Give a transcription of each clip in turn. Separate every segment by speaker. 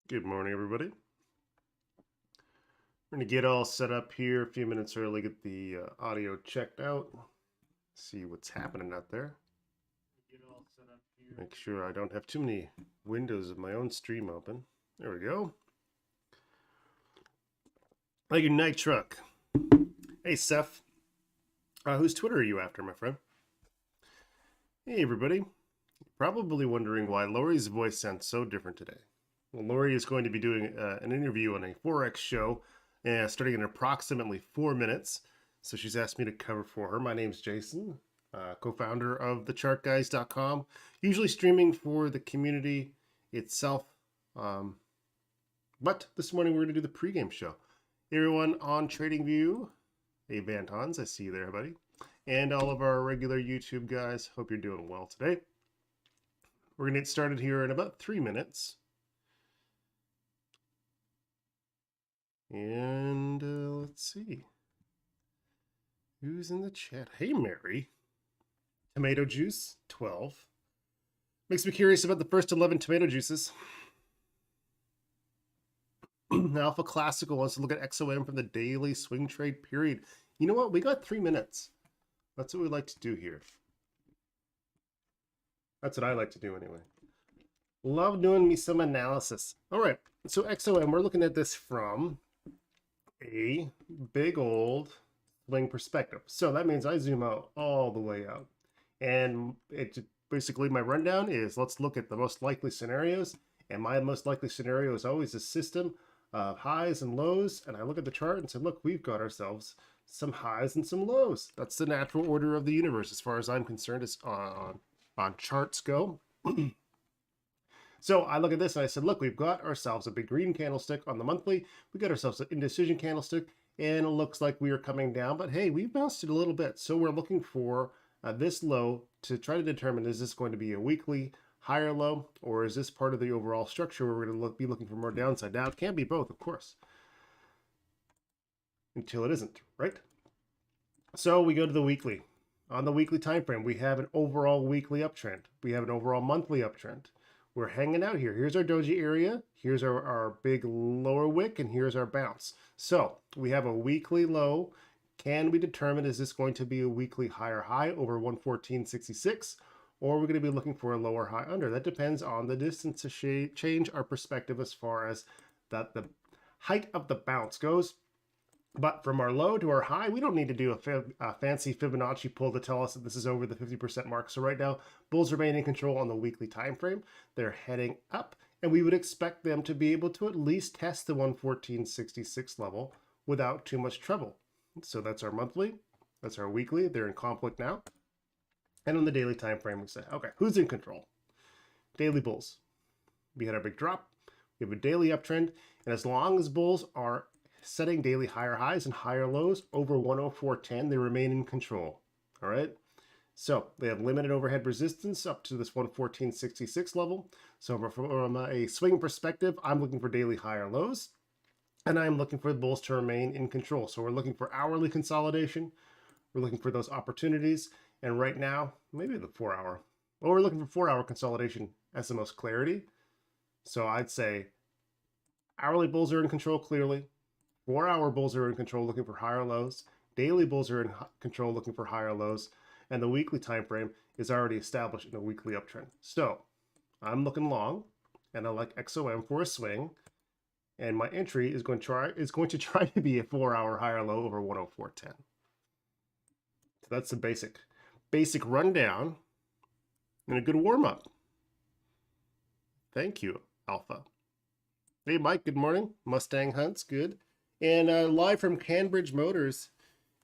Speaker 1: Good morning, everybody. We're going to get all set up here a few minutes early, get the audio checked out, see what's happening out there. Make sure I don't have too many windows of my own stream open. There we go. Like your night truck. Hey, Seth. Whose Twitter are you after, my friend? Hey, everybody. Probably wondering why Lori's voice sounds so different today. Well, Lori is going to be doing an interview on a Forex show starting in approximately 4 minutes. So she's asked me to cover for her. My name's Jason, co-founder of TheChartGuys.com, usually streaming for the community itself. But this morning we're going to do the pregame show. Hey, everyone on TradingView. Hey, Vantons, I see you there, buddy. And all of our regular YouTube guys. Hope you're doing well today. We're going to get started here in about 3 minutes. And let's see. Who's in the chat? Hey, Mary. Tomato juice, 12. Makes me curious about the first 11 tomato juices. Alpha Classical wants to look at XOM from the daily swing trade period. You know what? We got 3 minutes. That's what we like to do here. That's what I like to do anyway. Love doing me some analysis. All right. So XOM, we're looking at this from a big old swing perspective. So that means I zoom out all the way out. And it basically my rundown is let's look at the most likely scenarios. And my most likely scenario is always a system of highs and lows. And I look at the chart and say, look, we've got ourselves some highs and some lows. That's the natural order of the universe as far as I'm concerned as on charts go. So I look at this and I said, look, we've got ourselves a big green candlestick on the monthly. We got ourselves an indecision candlestick, and it looks like we are coming down. But hey, we've bounced it a little bit. So we're looking for this low to try to determine, is this going to be a weekly higher low, or is this part of the overall structure where we're going to be looking for more downside? Now, it can be both, of course, until it isn't, right? So we go to the weekly. On the weekly time frame, we have an overall weekly uptrend. We have an overall monthly uptrend. We're hanging out here. Here's our doji area. Here's our big lower wick, and here's our bounce. So we have a weekly low. Can we determine, is this going to be a weekly higher high over 114.66, or are we going to be looking for a lower high under? That depends on the distance to change our perspective as far as the height of the bounce goes. But from our low to our high, we don't need to do a fancy Fibonacci pull to tell us that this is over the 50% mark. So right now, bulls remain in control on the weekly time frame. They're heading up, and we would expect them to be able to at least test the 114.66 level without too much trouble. So that's our monthly. That's our weekly. They're in conflict now. And on the daily time frame, we say, okay, who's in control? Daily bulls. We had our big drop. We have a daily uptrend. And as long as bulls are setting daily higher highs and higher lows over 104.10, they remain in control. All right. So they have limited overhead resistance up to this 114.66 level. So from a swing perspective, I'm looking for daily higher lows, and I'm looking for the bulls to remain in control. So we're looking for hourly consolidation. We're looking for those opportunities. And right now, maybe the 4 hour. Well, we're looking for 4 hour consolidation as the most clarity. So I'd say hourly bulls are in control clearly. 4 hour bulls are in control looking for higher lows. Daily bulls are in control looking for higher lows. And the weekly time frame is already established in a weekly uptrend. So I'm looking long, and I like XOM for a swing. And my entry is going to try to be a 4 hour higher low over 104.10. So that's the basic rundown and a good warm up. Thank you, Alpha. Hey, Mike, good morning. Mustang Hunts, good. And live from Canbridge Motors,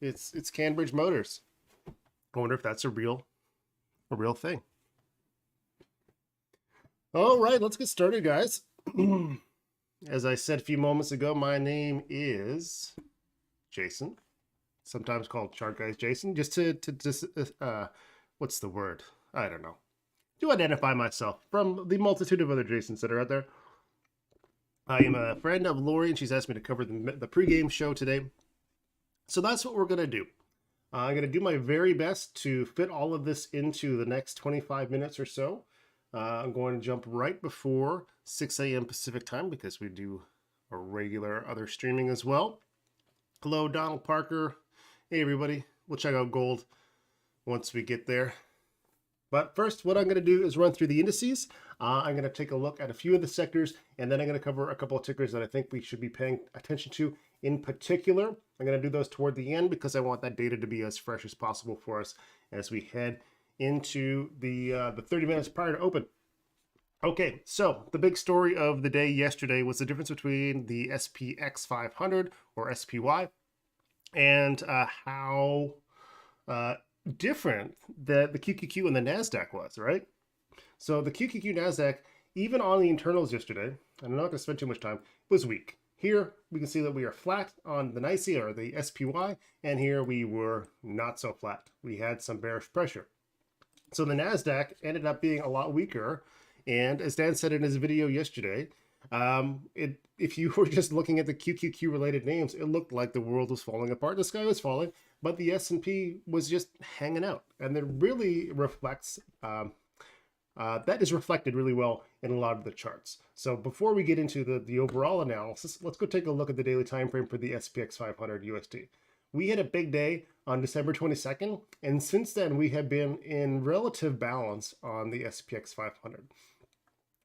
Speaker 1: it's Canbridge Motors. I wonder if that's a real thing. All right, let's get started, guys. As I said a few moments ago, my name is Jason, sometimes called Chart Guys Jason, just what's the word? I don't know. To identify myself from the multitude of other Jasons that are out there. I am a friend of Lori, and she's asked me to cover the pregame show today. So that's what we're going to do. I'm going to do my very best to fit all of this into the next 25 minutes or so. I'm going to jump right before 6 a.m. Pacific time because we do a regular other streaming as well. Hello, Donald Parker. Hey, everybody. We'll check out gold once we get there. But first, what I'm going to do is run through the indices. I'm going to take a look at a few of the sectors, and then I'm going to cover a couple of tickers that I think we should be paying attention to in particular. I'm going to do those toward the end because I want that data to be as fresh as possible for us as we head into the 30 minutes prior to open. Okay, so the big story of the day yesterday was the difference between the SPX 500 or SPY and how different the QQQ and the NASDAQ was, right? So the QQQ NASDAQ, even on the internals yesterday, and I'm not going to spend too much time, was weak. Here we can see that we are flat on the NYSE or the SPY, and here we were not so flat. We had some bearish pressure. So the NASDAQ ended up being a lot weaker, and as Dan said in his video yesterday, if you were just looking at the QQQ related names, it looked like the world was falling apart. The sky was falling, but the S&P was just hanging out, and that really reflects that is reflected really well in a lot of the charts. So before we get into the overall analysis, let's go take a look at the daily time frame for the SPX 500 USD. We had a big day on December 22nd, and since then we have been in relative balance on the SPX 500.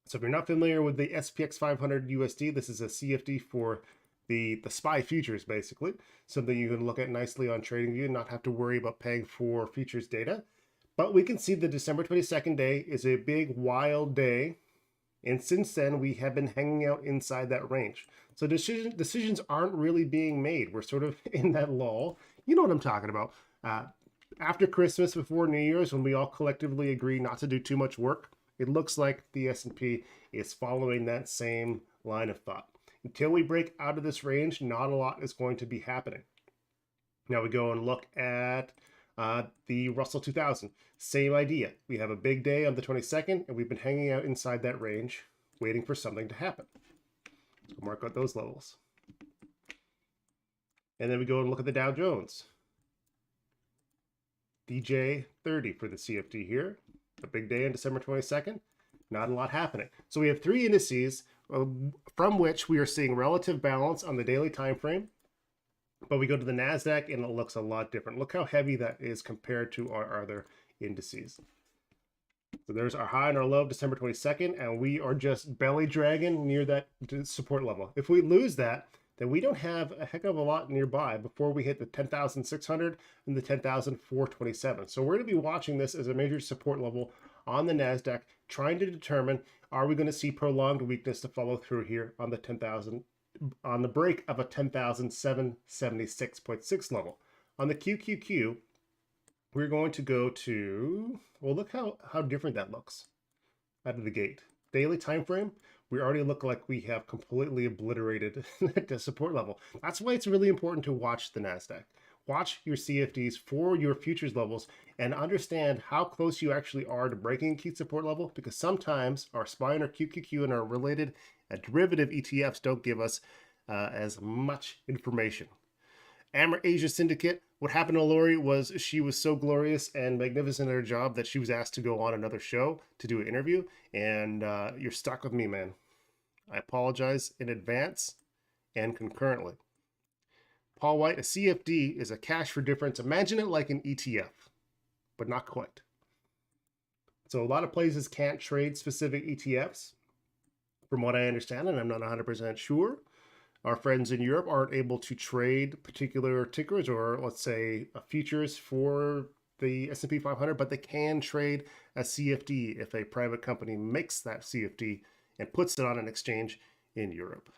Speaker 1: So if you're not familiar with the SPX 500 USD, this is a CFD for the SPY futures, basically. Something you can look at nicely on TradingView and not have to worry about paying for futures data. But we can see the December 22nd day is a big, wild day. And since then, we have been hanging out inside that range. So decisions aren't really being made. We're sort of in that lull. You know what I'm talking about. After Christmas, before New Year's, when we all collectively agree not to do too much work, it looks like the S&P is following that same line of thought. Until we break out of this range, not a lot is going to be happening. Now we go and look at the Russell 2000. Same idea. We have a big day on the 22nd, and we've been hanging out inside that range, waiting for something to happen. So mark out those levels. And then we go and look at the Dow Jones. DJ30 for the CFD here. A big day on December 22nd. Not a lot happening. So we have three indices from which we are seeing relative balance on the daily time frame. But we go to the NASDAQ and it looks a lot different. Look how heavy that is compared to our other indices. So there's our high and our low of December 22nd, and we are just belly dragging near that support level. If we lose that, then we don't have a heck of a lot nearby before we hit the 10,600 and the 10,427. So we're going to be watching this as a major support level on the NASDAQ, trying to determine, are we going to see prolonged weakness to follow through here on the 10,000, on the break of a 10,776.6 level. On the QQQ, we're going to go to, well, look how different that looks out of the gate. Daily time frame, we already look like we have completely obliterated the support level. That's why it's really important to watch the NASDAQ. Watch your CFDs for your futures levels and understand how close you actually are to breaking a key support level, because sometimes our SPY and our QQQ and our related derivative ETFs don't give us as much information. Amber Asia Syndicate, what happened to Lori was she was so glorious and magnificent at her job that she was asked to go on another show to do an interview, and you're stuck with me, man. I apologize in advance and concurrently. Paul White, a CFD is a cash for difference. Imagine it like an ETF, but not quite. So a lot of places can't trade specific ETFs, from what I understand, and I'm not 100% sure. Our friends in Europe aren't able to trade particular tickers or, let's say, futures for the S&P 500, but they can trade a CFD if a private company makes that CFD and puts it on an exchange in Europe.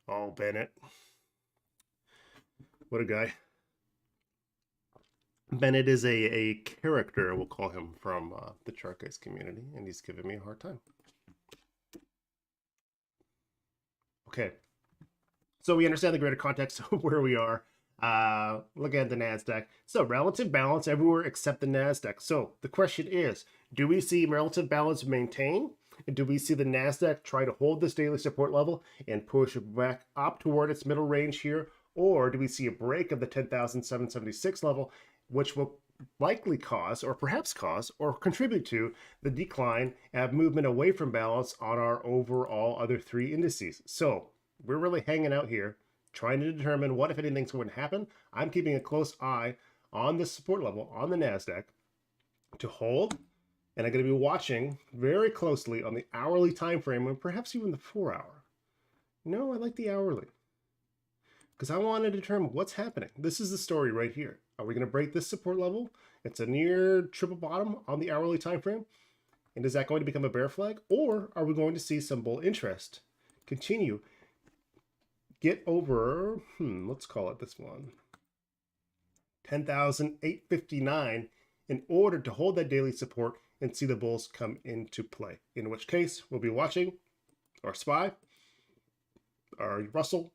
Speaker 1: Oh, Bennett. What a guy. Bennett is a character, we'll call him, from the TheChartGuys community, and he's giving me a hard time. Okay, so we understand the greater context of where we are. Look at the NASDAQ. So relative balance everywhere except the NASDAQ. So the question is, do we see relative balance maintain? And do we see the NASDAQ try to hold this daily support level and push back up toward its middle range here? Or do we see a break of the 10,776 level, which will likely cause, or perhaps cause, or contribute to the decline and movement away from balance on our overall other three indices. So we're really hanging out here, trying to determine what, if anything's going to happen. I'm keeping a close eye on the support level on the NASDAQ to hold, and I'm going to be watching very closely on the hourly time frame and perhaps even the 4-hour. No, I like the hourly because I want to determine what's happening. This is the story right here. Are we going to break this support level? It's a near triple bottom on the hourly time frame. And is that going to become a bear flag? Or are we going to see some bull interest continue? Get over, let's call it this one, 10,859 in order to hold that daily support and see the bulls come into play. In which case, we'll be watching our SPY, our Russell,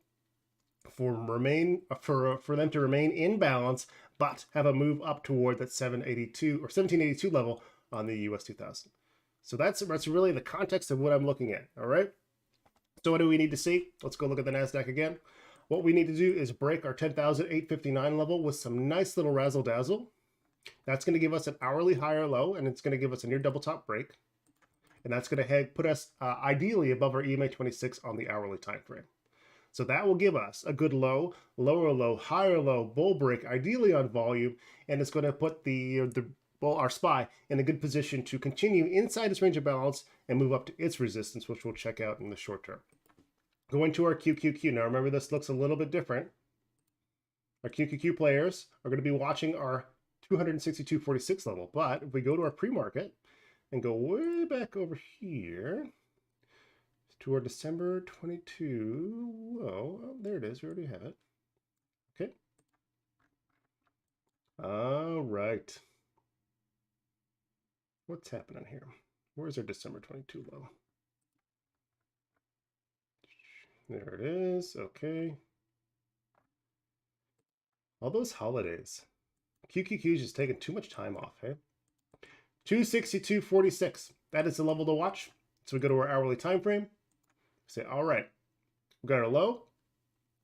Speaker 1: for them to remain in balance, but have a move up toward that 782 or 1782 level on the US 2000. So that's really the context of what I'm looking at. All right. So what do we need to see? Let's go look at the NASDAQ again. What we need to do is break our 10,859 level with some nice little razzle dazzle. That's going to give us an hourly higher low, and it's going to give us a near double top break. And that's going to put us ideally above our EMA 26 on the hourly time frame. So that will give us a good low, lower low, higher low, bull break, ideally on volume, and it's going to put our SPY in a good position to continue inside its range of balance and move up to its resistance, which we'll check out in the short term. Going to our QQQ. Now remember, this looks a little bit different. Our QQQ players are going to be watching our 262.46 level, but if we go to our pre-market and go way back over here, to our December 22. Whoa, oh, there it is. We already have it. Okay. All right. What's happening here? Where's our December 22 low? There it is. Okay. All those holidays. QQQ's just taking too much time off, hey? 262.46. That is the level to watch. So we go to our hourly time frame. Say, all right, we got our low,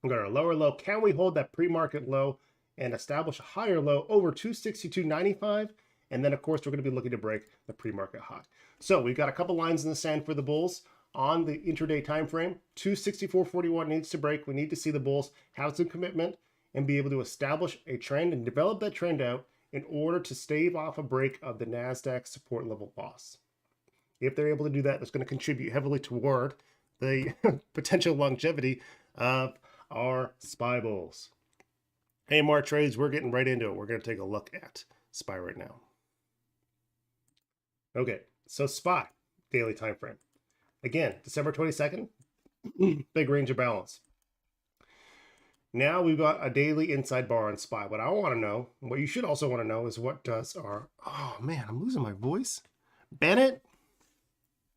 Speaker 1: we got our lower low. Can we hold that pre-market low and establish a higher low over 262.95? And then, of course, we're going to be looking to break the pre-market high. So we've got a couple lines in the sand for the bulls on the intraday time frame. 264.41 needs to break. We need to see the bulls have some commitment and be able to establish a trend and develop that trend out in order to stave off a break of the NASDAQ support level loss. If they're able to do that, that's going to contribute heavily toward the potential longevity of our SPY bulls. Hey, more trades. We're getting right into it. We're going to take a look at SPY right now. Okay, so SPY daily time frame. Again, December 22nd, big range of balance. Now we've got a daily inside bar on SPY. What I want to know, what you should also want to know, is what does our, oh man, I'm losing my voice. Bennett,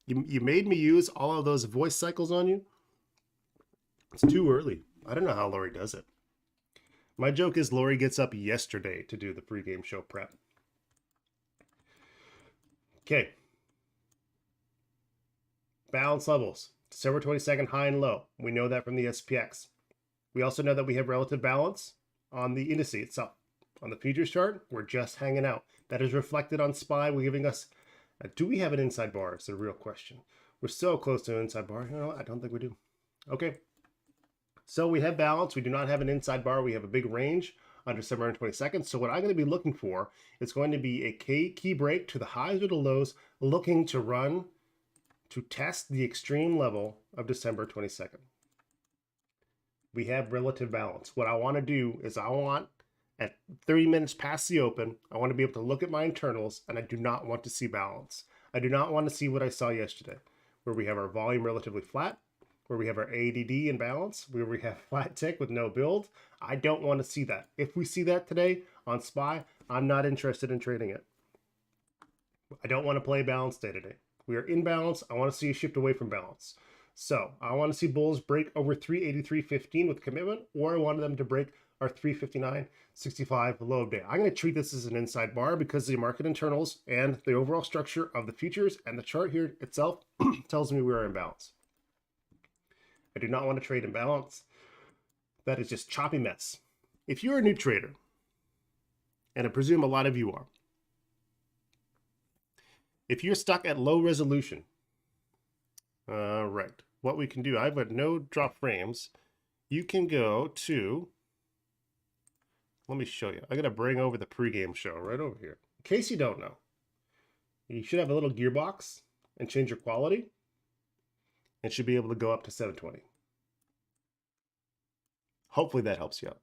Speaker 1: you made me use all of those voice cycles on you. It's too early. I don't know how Lori does it. My joke is Lori gets up yesterday to do the pregame show prep. Okay. Balance levels. December 22nd, high and low. We know that from the SPX. We also know that we have relative balance on the indice itself. On the futures chart, we're just hanging out. That is reflected on SPY. We're giving us, do we have an inside bar? It's the real question. We're so close to an inside bar. You know, I don't think we do. Okay. So we have balance. We do not have an inside bar. We have a big range on December 22nd. So what I'm going to be looking for is going to be a key break to the highs or the lows, looking to run to test the extreme level of December 22nd. We have relative balance. What I want to do is I want, at 30 minutes past the open, I want to be able to look at my internals, and I do not want to see balance. I do not want to see what I saw yesterday, where we have our volume relatively flat, where we have our ADD in balance, where we have flat tick with no build. I don't want to see that. If we see that today on SPY, I'm not interested in trading it. I don't want to play balance day today. We are in balance. I want to see a shift away from balance. So I want to see bulls break over 383.15 with commitment, or I wanted them to break our 359.65 low of day. I'm going to treat this as an inside bar because the market internals and the overall structure of the futures and the chart here itself tells me we are in balance. I do not want to trade in balance. That is just choppy mess. If you're a new trader and I presume a lot of you are. If you're stuck at low resolution, right, what we can do, I've got no drop frames. You can go to, let me show you. I'm going to bring over the pregame show right over here. In case you don't know, you should have a little gearbox and change your quality and should be able to go up to 720. Hopefully that helps you out.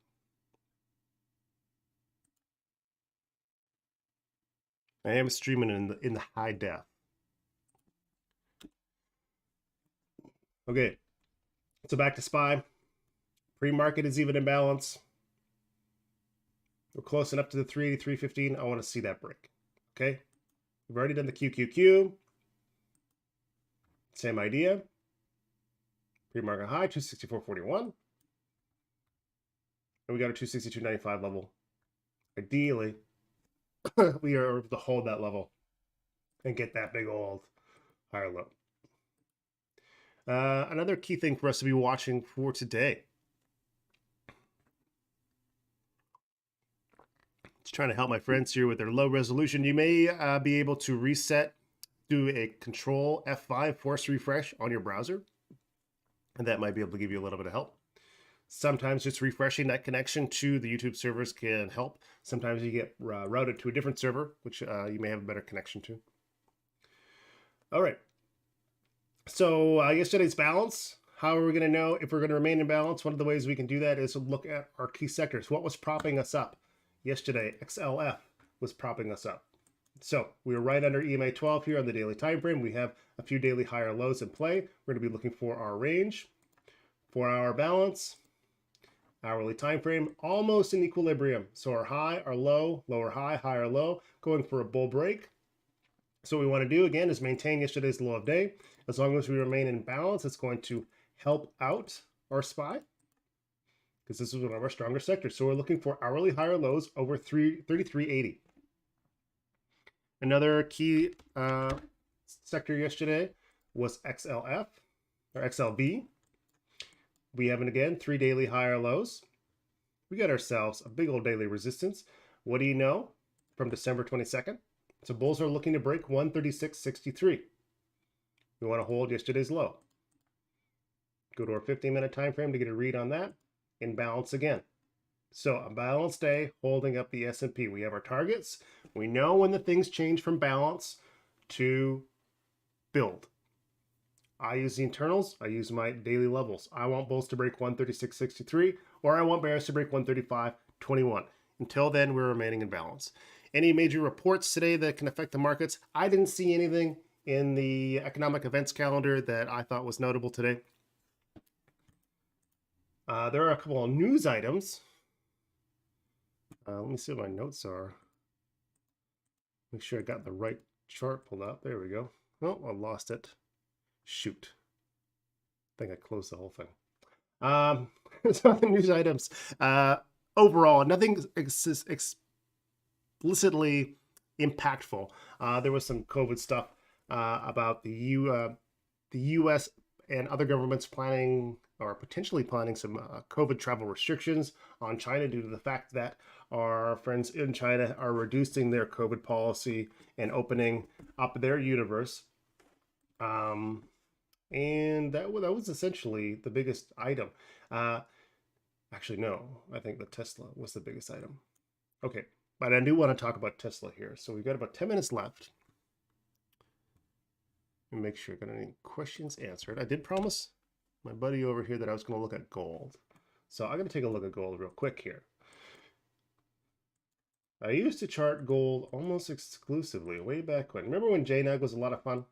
Speaker 1: I am streaming in the high def. Okay, so back to SPY. Pre-market is even in balance. We're close enough to the 380, 315. I want to see that break. Okay, we've already done the QQQ. Same idea. Pre-market high, 264.41. And we got a 262.95 level. Ideally, we are able to hold that level and get that big old higher low. Another key thing for us to be watching for today. Just trying to help my friends here with their low resolution. You may be able to reset, do a Control F5 force refresh on your browser, and that might be able to give you a little bit of help. Sometimes just refreshing that connection to the YouTube servers can help. Sometimes you get routed to a different server, which you may have a better connection to. All right. So yesterday's balance. How are we going to know if we're going to remain in balance? One of the ways we can do that is to look at our key sectors. What was propping us up? Yesterday, XLF was propping us up. So we were right under EMA 12 here on the daily time frame. We have a few daily higher lows in play. We're going to be looking for our range. 4-hour balance. Hourly time frame, almost in equilibrium. So our high, our low, lower high, higher low, going for a bull break. So what we want to do, again, is maintain yesterday's low of day. As long as we remain in balance, it's going to help out our SPY, because this is one of our stronger sectors. So we're looking for hourly higher lows over 33.80. Another key sector yesterday was XLF, or XLV. We have, again, 3 daily higher lows. We got ourselves a big old daily resistance. What do you know from December 22nd? So bulls are looking to break 136.63. We want to hold yesterday's low. Go to our 15-minute time frame to get a read on that. In balance again. So a balanced day holding up the S&P. We have our targets. We know when the things change from balance to build. I use the internals. I use my daily levels. I want bulls to break 136.63, or I want bears to break 135.21. Until then, we're remaining in balance. Any major reports today that can affect the markets? I didn't see anything in the economic events calendar that I thought was notable today. There are a couple of news items. Let me see what my notes are. Make sure I got the right chart pulled up. There we go. Oh, I lost it. Shoot. I think I closed the whole thing. So the news items. Overall, nothing explicitly impactful. There was some COVID stuff about the U.S. and other governments planning or potentially planning some COVID travel restrictions on China due to the fact that our friends in China are reducing their COVID policy and opening up their universe. And that was essentially the biggest item. Actually, no, I think the Tesla was the biggest item. Okay, but I do want to talk about Tesla here. So we've got about 10 minutes left. And make sure I got any questions answered. I did promise my buddy over here that I was going to look at gold. So I'm going to take a look at gold real quick here. I used to chart gold almost exclusively way back when. Remember when JNAG was a lot of fun?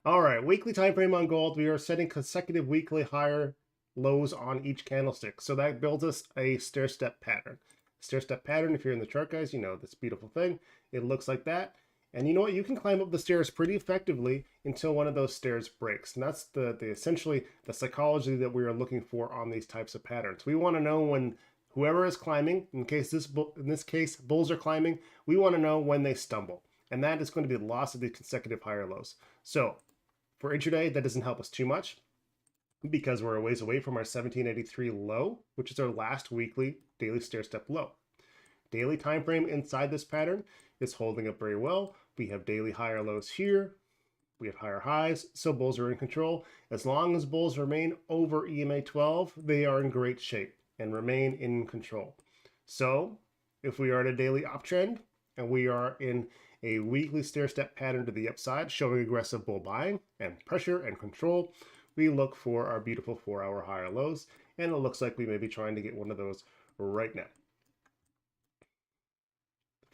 Speaker 1: All right, weekly time frame on gold. We are setting consecutive weekly higher lows on each candlestick. So that builds us a stair-step pattern. Stair-step pattern, if you're in the chart, guys, you know this beautiful thing. It looks like that. And you know what? You can climb up the stairs pretty effectively until one of those stairs breaks. And that's the essentially the psychology that we are looking for on these types of patterns. We want to know when whoever is climbing, in this case, bulls are climbing, we want to know when they stumble. And that is going to be the loss of the consecutive higher lows. So for intraday, that doesn't help us too much because we're a ways away from our 1783 low, which is our last weekly daily stair-step low. Daily time frame inside this pattern is holding up very well. We have daily higher lows here. We have higher highs, so bulls are in control. As long as bulls remain over EMA 12, they are in great shape and remain in control. So if we are at a daily uptrend and we are in a weekly stair-step pattern to the upside, showing aggressive bull buying and pressure and control, we look for our beautiful 4-hour higher lows, and it looks like we may be trying to get one of those right now.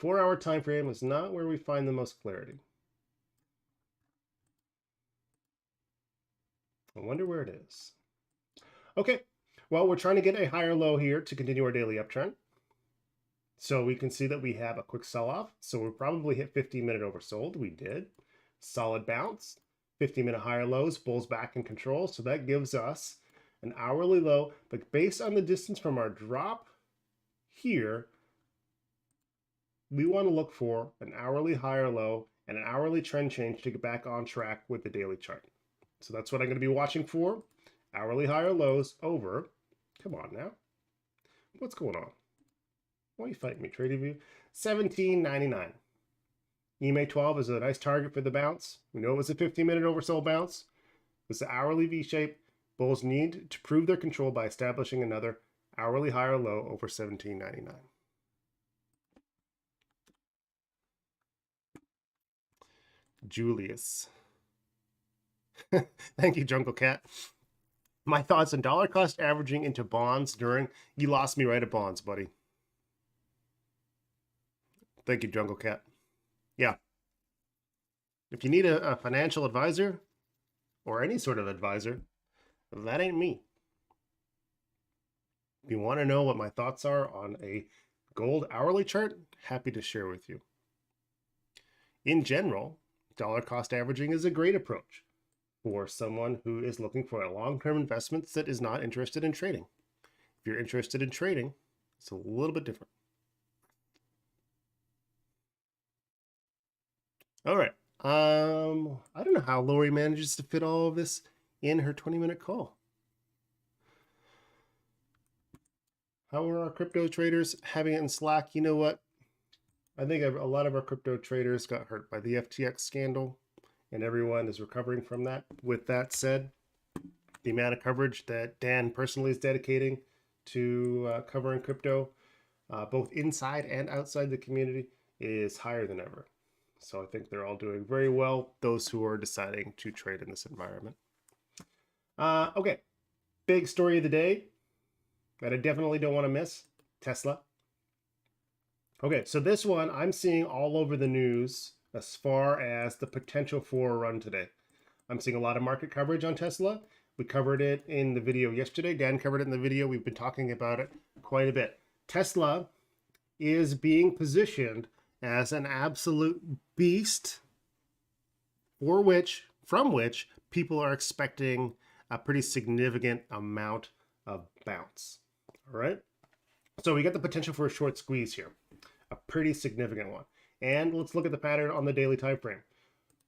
Speaker 1: 4-hour time frame is not where we find the most clarity. I wonder where it is. Okay, well, we're trying to get a higher low here to continue our daily uptrend. So we can see that we have a quick sell-off. So we'll probably hit 15-minute oversold. We did. Solid bounce. 15-minute higher lows, bulls back in control. So that gives us an hourly low. But based on the distance from our drop here, we want to look for an hourly higher low and an hourly trend change to get back on track with the daily chart. So that's what I'm going to be watching for. Hourly higher lows over. Come on now. What's going on? Why are you fighting me, TradingView? 17.99. EMA 12 is a nice target for the bounce. We know it was a 15-minute oversold bounce. It's the hourly V-shape. Bulls need to prove their control by establishing another hourly higher low over 17.99. Julius. Thank you, Jungle Cat. My thoughts on dollar cost averaging into bonds during... You lost me right at bonds, buddy. Thank you, Jungle Cat. Yeah. If you need a financial advisor or any sort of advisor, that ain't me. If you want to know what my thoughts are on a gold hourly chart, happy to share with you. In general, dollar cost averaging is a great approach for someone who is looking for a long-term investment that is not interested in trading. If you're interested in trading, it's a little bit different. All right. I don't know how Lori manages to fit all of this in her 20-minute call. How are our crypto traders having it in Slack? You know what? I think a lot of our crypto traders got hurt by the FTX scandal, and everyone is recovering from that. With that said, the amount of coverage that Dan personally is dedicating to covering crypto, both inside and outside the community, is higher than ever. So I think they're all doing very well, those who are deciding to trade in this environment. Okay, big story of the day that I definitely don't want to miss, Tesla. Okay, so this one I'm seeing all over the news as far as the potential for a run today. I'm seeing a lot of market coverage on Tesla. We covered it in the video yesterday. Dan covered it in the video. We've been talking about it quite a bit. Tesla is being positioned as an absolute beast from which people are expecting a pretty significant amount of bounce. All right. So we got the potential for a short squeeze here, a pretty significant one. And let's look at the pattern on the daily time frame.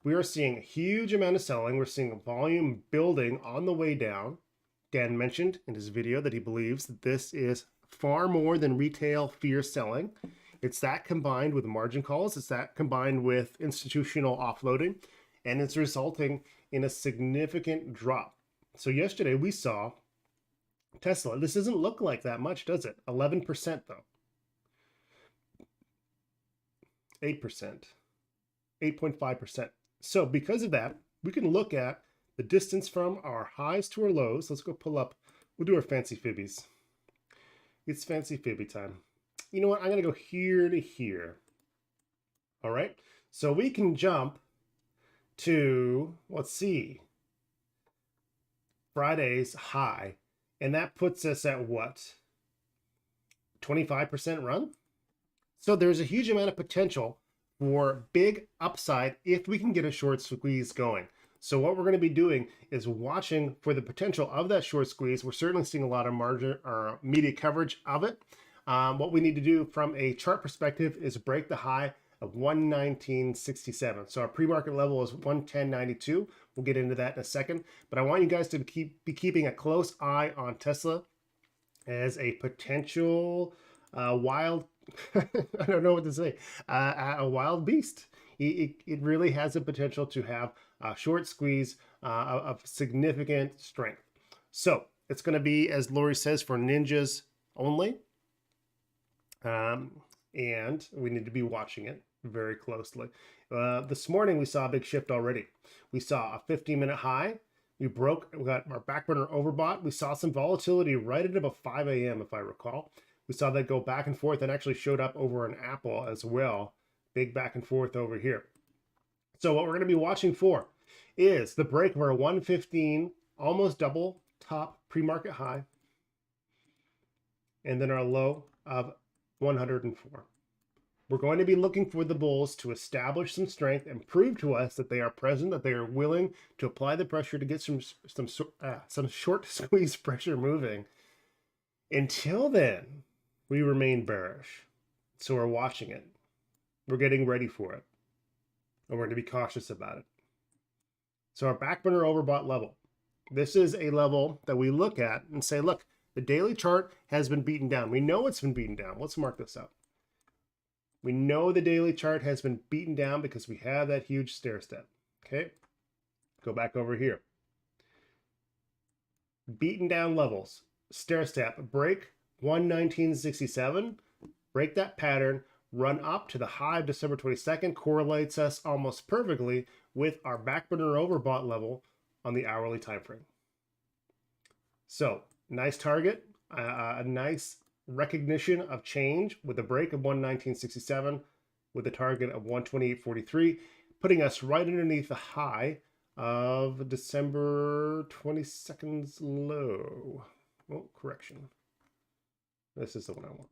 Speaker 1: We are seeing a huge amount of selling. We're seeing volume building on the way down. Dan mentioned in his video that he believes that this is far more than retail fear selling. It's that combined with margin calls. It's that combined with institutional offloading, and it's resulting in a significant drop. So yesterday we saw Tesla. This doesn't look like that much, does it? 11% though. 8%. 8.5%. So because of that, we can look at the distance from our highs to our lows. Let's go pull up. We'll do our fancy fibbies. It's fancy fibby time. You know what? I'm going to go here to here. All right. So we can jump to, let's see, Friday's high. And that puts us at what? 25% run? So there's a huge amount of potential for big upside if we can get a short squeeze going. So what we're going to be doing is watching for the potential of that short squeeze. We're certainly seeing a lot of margin or media coverage of it. What we need to do from a chart perspective is break the high of 119.67. So our pre-market level is 110.92. We'll get into that in a second. Be want you guys to be keeping a close eye on Tesla as a potential wild, I don't know what to say, a wild beast. It really has the potential to have a short squeeze of significant strength. So it's going to be, as Lori says, for ninjas only. And we need to be watching it very closely. This morning we saw a big shift already. We saw a 15-minute high. We got our backburner overbought. We saw some volatility right at about 5 a.m. if I recall. We saw that go back and forth and actually showed up over an Apple as well. Big back and forth over here. So what we're going to be watching for is the break of our 115, almost double top pre-market high, and then our low of 104. We're going to be looking for the bulls to establish some strength and prove to us that they are present, that they are willing to apply the pressure to get some short squeeze pressure moving. Until then, we remain bearish. So we're watching it. We're getting ready for it. And we're going to be cautious about it. So our backburner overbought level. This is a level that we look at and say, look, the daily chart has been beaten down. We know it's been beaten down. Let's mark this out. We know the daily chart has been beaten down because we have that huge stair step. Okay, go back over here. Beaten down levels, stair step, break 119.67, break that pattern, run up to the high of December 22nd, correlates us almost perfectly with our backburner overbought level on the hourly time frame. So nice target, a nice recognition of change with a break of 119.67 with a target of 128.43, putting us right underneath the high of December 22nd's low. Oh, correction. This is the one I want.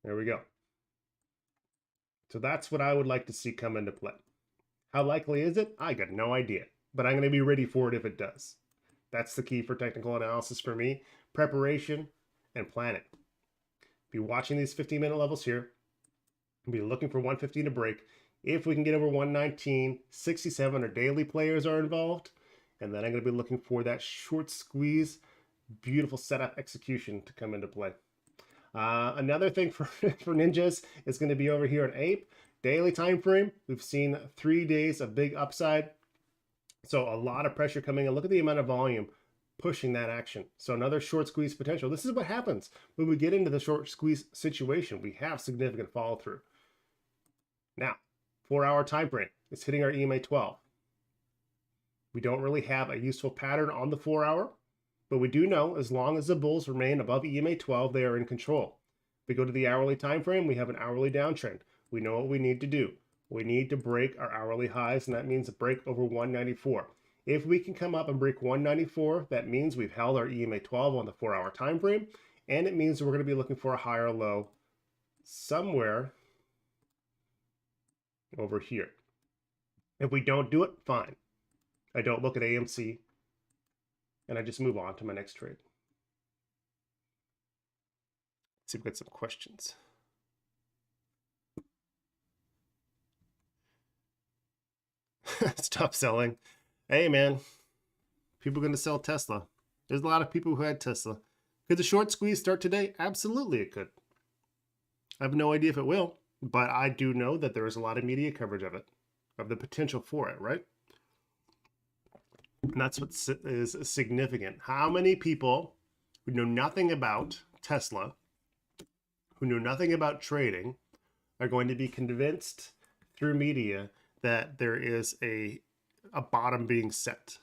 Speaker 1: There we go. So that's what I would like to see come into play. How likely is it? I got no idea, but I'm going to be ready for it if it does. That's the key for technical analysis for me. Preparation and planning. Be watching these 15-minute levels here. Be looking for 115 to break. If we can get over 119.67, our daily players are involved. And then I'm going to be looking for that short squeeze, beautiful setup execution to come into play. Another thing for ninjas is going to be over here on Ape. Daily time frame. We've seen 3 days of big upside. So a lot of pressure coming in. Look at the amount of volume pushing that action. So another short squeeze potential. This is what happens when we get into the short squeeze situation. We have significant follow through. Now, 4-hour time frame is hitting our EMA 12. We don't really have a useful pattern on the 4-hour, but we do know as long as the bulls remain above EMA 12, they are in control. If we go to the hourly time frame, we have an hourly downtrend. We know what we need to do. We need to break our hourly highs, and that means a break over 194. If we can come up and break 194, that means we've held our EMA 12 on the 4-hour time frame, and it means we're going to be looking for a higher low somewhere over here. If we don't do it, fine. I don't look at AMC, and I just move on to my next trade. Let's see if we get some questions. Stop selling. Hey, man. People going to sell Tesla. There's a lot of people who had Tesla. Could the short squeeze start today? Absolutely it could. I have no idea if it will, but I do know that there is a lot of media coverage of it, of the potential for it, right? And that's what is significant. How many people who know nothing about Tesla, who know nothing about trading, are going to be convinced through media that there is a bottom being set?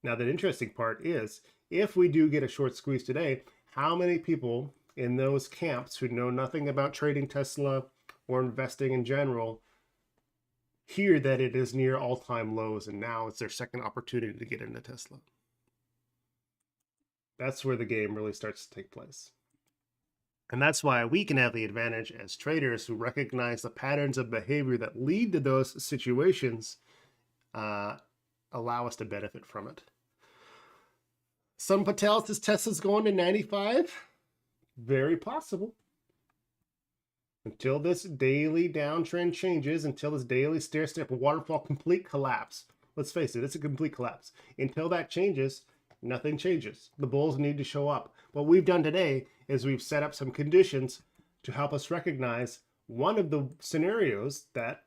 Speaker 1: Now, the interesting part is, if we do get a short squeeze today, how many people in those camps who know nothing about trading Tesla or investing in general hear that it is near all-time lows and now it's their second opportunity to get into Tesla? That's where the game really starts to take place. And that's why we can have the advantage as traders who recognize the patterns of behavior that lead to those situations, allow us to benefit from it. Some Patel says Tesla's going to 95. Very possible. Until this daily downtrend changes, until this daily stair-step waterfall complete collapse. Let's face it, it's a complete collapse. Until that changes, nothing changes. The bulls need to show up. what we've done today is we've set up some conditions to help us recognize one of the scenarios that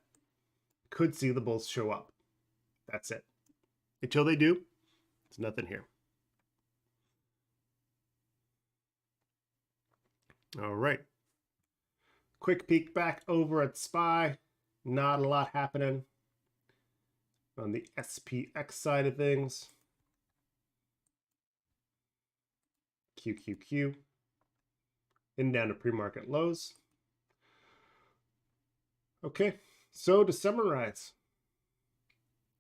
Speaker 1: could see the bulls show up. That's it. Until they do, there's nothing here. All right. Quick peek back over at SPY. Not a lot happening on the SPX side of things. QQQ. In down to pre-market lows. Okay, so to summarize,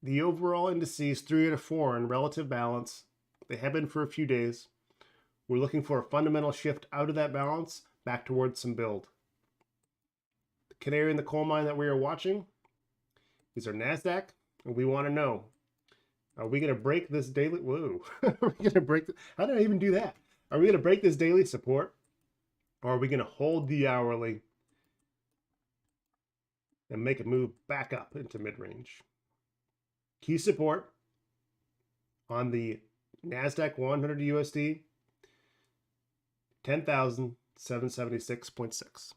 Speaker 1: the overall indices 3 out of 4 in relative balance. They have been for a few days. We're looking for a fundamental shift out of that balance back towards some build. The canary in the coal mine that we are watching is our NASDAQ, and we want to know, are we going to break this daily? Whoa, are we going to break? How did I even do that? Are we going to break this daily support, or are we going to hold the hourly and make a move back up into mid-range? Key support on the NASDAQ 100 USD, 10,776.6.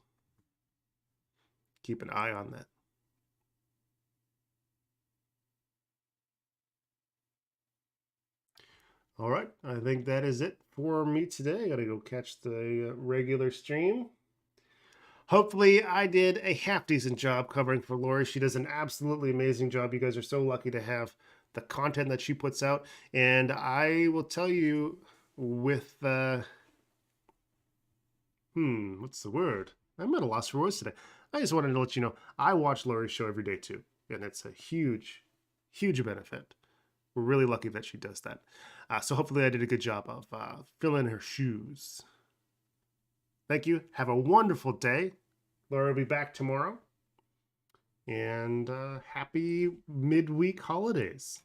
Speaker 1: Keep an eye on that. All right, I think that is it for me today. I gotta go catch the regular stream. Hopefully I did a half decent job covering for Lori. She does an absolutely amazing job. You guys are so lucky to have the content that she puts out. And I will tell you with what's the word? I'm at a loss for words today. I just wanted to let you know I watch Lori's show every day too, and it's a huge benefit. We're really lucky that she does that. So hopefully I did a good job of filling her shoes. Thank you. Have a wonderful day. Laura will be back tomorrow. And happy midweek holidays.